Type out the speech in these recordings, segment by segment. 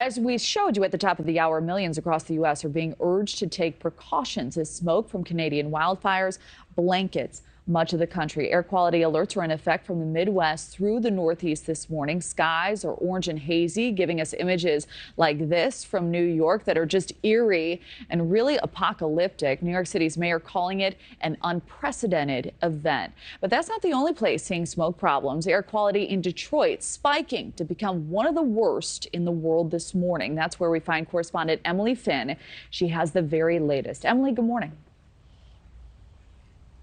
As we showed you at the top of the hour, millions across the U.S. are being urged to take precautions as smoke from Canadian wildfires blankets much of the country. Air quality alerts are in effect from the Midwest through the Northeast this morning. Skies are orange and hazy, giving us images like this from New York that are just eerie and really apocalyptic. New York City's mayor calling it an unprecedented event. But that's not the only place seeing smoke problems. Air quality in Detroit spiking to become one of the worst in the world this morning. That's where we find correspondent Emily Finn. She has the very latest. Emily, good morning.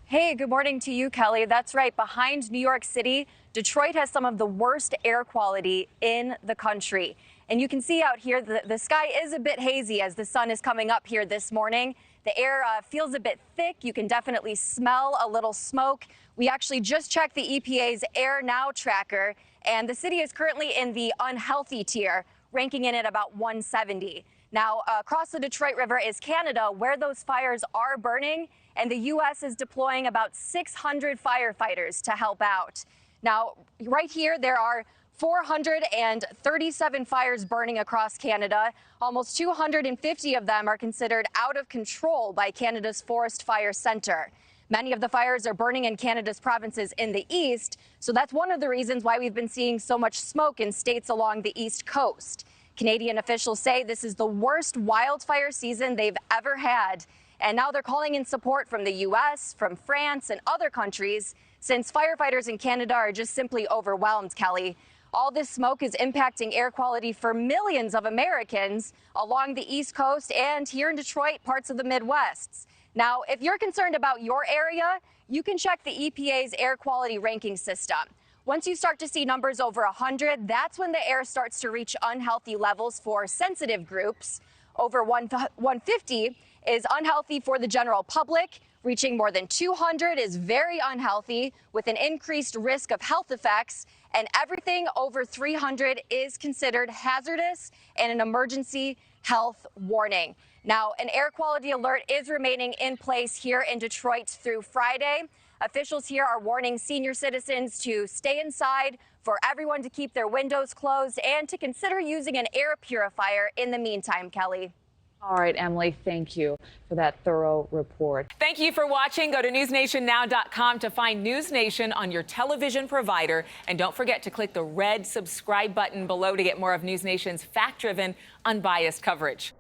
Hey, good morning to you, Kelly. That's right. Behind New York City, Detroit has some of the worst air quality in the country. And you can see out here the sky is a bit hazy as the sun is coming up here this morning. The air feels a bit thick. You can definitely smell a little smoke. We actually just checked the EPA's Air Now tracker, and the city is currently in the unhealthy tier, ranking in at about 170. Now, across the Detroit River is Canada, where those fires are burning, and the U.S. is deploying about 600 firefighters to help out. Now, right here, there are 437 fires burning across Canada. Almost 250 of them are considered out of control by Canada's Forest Fire Centre. Many of the fires are burning in Canada's provinces in the east, so that's one of the reasons why we've been seeing so much smoke in states along the east coast. Canadian officials say this is the worst wildfire season they've ever had. And now they're calling in support from the U.S., from France, and other countries, since firefighters in Canada are just simply overwhelmed, Kelly. All this smoke is impacting air quality for millions of Americans along the East Coast and here in Detroit, parts of the Midwest. Now, if you're concerned about your area, you can check the EPA's air quality ranking system. Once you start to see numbers over 100, that's when the air starts to reach unhealthy levels for sensitive groups. Over 150 is unhealthy for the general public. Reaching more than 200 is very unhealthy with an increased risk of health effects. And everything over 300 is considered hazardous and an emergency health warning. Now, an air quality alert is remaining in place here in Detroit through Friday. Officials here are warning senior citizens to stay inside, for everyone to keep their windows closed, and to consider using an air purifier in the meantime, Kelly. All right, Emily, thank you for that thorough report. Thank you for watching. Go to newsnationnow.com to find NewsNation on your television provider. And don't forget to click the red subscribe button below to get more of NewsNation's fact-driven, unbiased coverage.